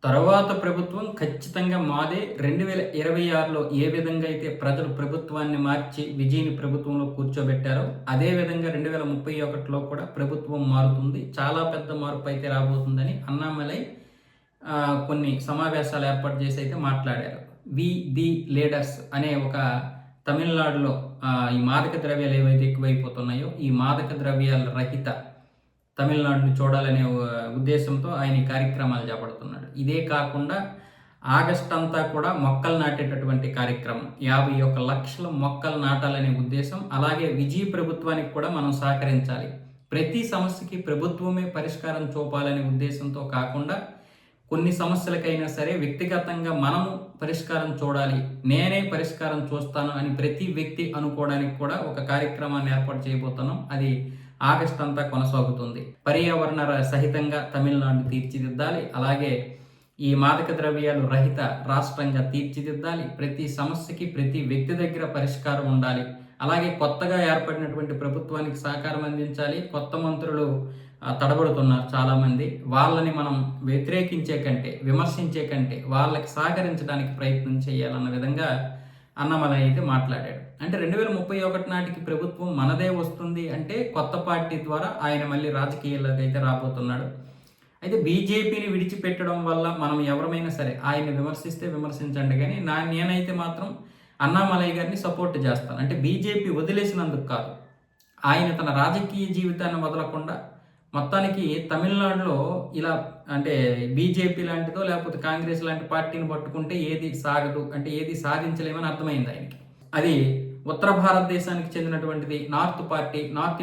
తరువాత ప్రభుత్వం ఖచ్చితంగా మాదే. 2026లో ఏ విధంగా అయితే ప్రజలు ప్రభుత్వాన్ని మార్చి విజయ్‌ని ప్రభుత్వంలో కూర్చోబెట్టారో, అదే విధంగా 2031లో కూడా ప్రభుత్వం మారుతుంది. చాలా పెద్ద మార్పయితే రాబోతుందని అన్నామలై కొన్ని సమావేశాలు ఏర్పాటు చేసి అయితే మాట్లాడారు. వి ది లీడర్స్ అనే ఒక తమిళనాడులో ఈ మాదక ద్రవ్యాలు ఏవైతే ఎక్కువైపోతున్నాయో, ఈ మాదక ద్రవ్యాల రహిత తమిళనాడుని చూడాలనే ఉద్దేశంతో ఆయన ఈ కార్యక్రమాలు చేపడుతున్నాడు. ఇదే కాకుండా ఆగస్ట్ అంతా కూడా మొక్కలు నాటేటటువంటి కార్యక్రమం. 51 లక్షల మొక్కలు నాటాలనే ఉద్దేశం. అలాగే విజయ్ ప్రభుత్వానికి కూడా మనం సహకరించాలి. ప్రతి సమస్యకి ప్రభుత్వమే పరిష్కారం చూపాలనే ఉద్దేశంతో కాకుండా కొన్ని సమస్యలకైనా సరే వ్యక్తిగతంగా మనము పరిష్కారం చూడాలి, నేనే పరిష్కారం చూస్తాను అని ప్రతి వ్యక్తి అనుకోవడానికి కూడా ఒక కార్యక్రమాన్ని ఏర్పాటు చేయబోతున్నాం. అది ఆగస్ట్ అంతా కొనసాగుతుంది. పర్యావరణ సహితంగా తమిళనాడు తీర్చిదిద్దాలి. అలాగే ఈ మాదక ద్రవ్యాలు రహిత రాష్ట్రంగా తీర్చిదిద్దాలి. ప్రతి సమస్యకి ప్రతి వ్యక్తి దగ్గర పరిష్కారం ఉండాలి. అలాగే కొత్తగా ఏర్పడినటువంటి ప్రభుత్వానికి సహకారం అందించాలి. కొత్త మంత్రులు తడబడుతున్నారు చాలామంది. వాళ్ళని మనం వ్యతిరేకించే కంటే, విమర్శించే కంటే వాళ్ళకి సహకరించడానికి ప్రయత్నం చేయాలన్న విధంగా అన్నమలై అయితే మాట్లాడాడు. అంటే 2031 నాటికి ప్రభుత్వం మనదే వస్తుంది అంటే కొత్త పార్టీ ద్వారా ఆయన మళ్ళీ రాజకీయాల్లోకి అయితే రాబోతున్నాడు. అయితే బీజేపీని విడిచిపెట్టడం వల్ల మనం ఎవరమైనా సరే ఆయన్ని విమర్శిస్తే విమర్శించండి, కానీ నేనైతే మాత్రం అన్నామలై గారిని సపోర్ట్ చేస్తాను. అంటే బీజేపీ వదిలేసినందుకు కాదు, ఆయన తన రాజకీయ జీవితాన్ని వదలకుండా మొత్తానికి తమిళనాడులో ఇలా అంటే బీజేపీ లాంటిదో లేకపోతే కాంగ్రెస్ లాంటి పార్టీని పట్టుకుంటే ఏది సాగదు, అంటే ఏది సాధించలేమని అర్థమైంది ఆయనకి. అది ఉత్తర భారతదేశానికి చెందినటువంటిది north party, north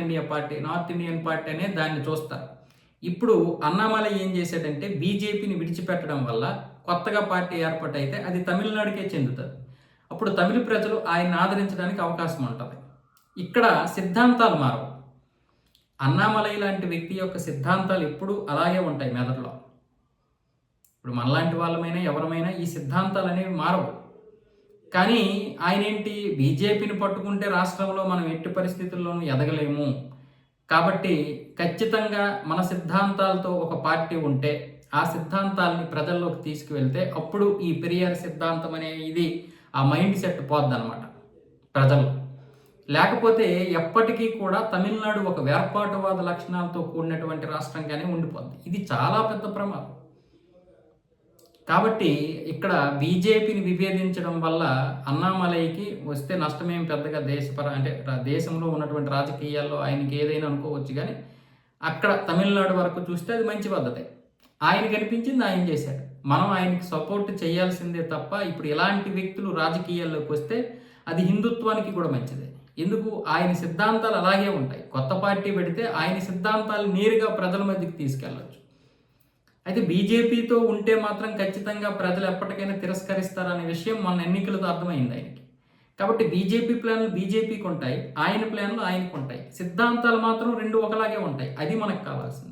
Indian party అనే దాన్ని చూస్తారు. ఇప్పుడు అన్నామలై ఏం చేశాడంటే బీజేపీని విడిచిపెట్టడం వల్ల కొత్తగా పార్టీ ఏర్పాటైతే అది తమిళనాడుకే చెందుతుంది. అప్పుడు తమిళ ప్రజలు ఆయన్ని ఆదరించడానికి అవకాశం ఉంటుంది. ఇక్కడ సిద్ధాంతాలు మారవు. అన్నామలై లాంటి వ్యక్తి యొక్క సిద్ధాంతాలు ఎప్పుడూ అలాగే ఉంటాయి మెదడులో. ఇప్పుడు మనలాంటి వాళ్ళమైనా ఎవరమైనా ఈ సిద్ధాంతాలు అనేవి మారవు. కానీ ఆయన ఏంటి, బీజేపీని పట్టుకుంటే రాష్ట్రంలో మనం ఎట్టి పరిస్థితుల్లోనూ ఎదగలేము, కాబట్టి ఖచ్చితంగా మన సిద్ధాంతాలతో ఒక పార్టీ ఉంటే ఆ సిద్ధాంతాలని ప్రజల్లోకి తీసుకువెళ్తే అప్పుడు ఈ పెరియార్ సిద్ధాంతం అనే ఇది ఆ మైండ్ సెట్ పోద్దనమాట ప్రజలు. లేకపోతే ఎప్పటికీ కూడా తమిళనాడు ఒక వేర్పాటువాద లక్షణాలతో కూడినటువంటి రాష్ట్రంగానే ఉండిపోద్ది. ఇది చాలా పెద్ద ప్రమాదం. కాబట్టి ఇక్కడ బీజేపీని విభేదించడం వల్ల అన్నామలైకి వస్తే నష్టమేం పెద్దగా అంటే దేశంలో ఉన్నటువంటి రాజకీయాల్లో ఆయనకి ఏదైనా అనుకోవచ్చు, కానీ అక్కడ తమిళనాడు వరకు చూస్తే అది మంచి పద్ధతే. ఆయనకి అనిపించింది ఆయన చేశాడు. మనం ఆయనకి సపోర్ట్ చేయాల్సిందే తప్ప ఇప్పుడు ఇలాంటి వ్యక్తులు రాజకీయాల్లోకి వస్తే అది హిందుత్వానికి కూడా మంచిదే. ఎందుకు, ఆయన సిద్ధాంతాలు అలాగే ఉంటాయి. కొత్త పార్టీ పెడితే ఆయన సిద్ధాంతాలు నేరుగా ప్రజల మధ్యకి తీసుకెళ్ళచ్చు. అయితే బీజేపీతో ఉంటే మాత్రం ఖచ్చితంగా ప్రజలు ఎప్పటికైనా తిరస్కరిస్తారనే విషయం మన ఎన్నికలతో అర్థమైంది ఆయనకి. కాబట్టి బీజేపీ ప్లాన్లు బీజేపీకి ఉంటాయి, ఆయన ప్లాన్లు ఆయనకు ఉంటాయి. సిద్ధాంతాలు మాత్రం రెండు ఒకలాగే ఉంటాయి. అది మనకు కావాల్సింది.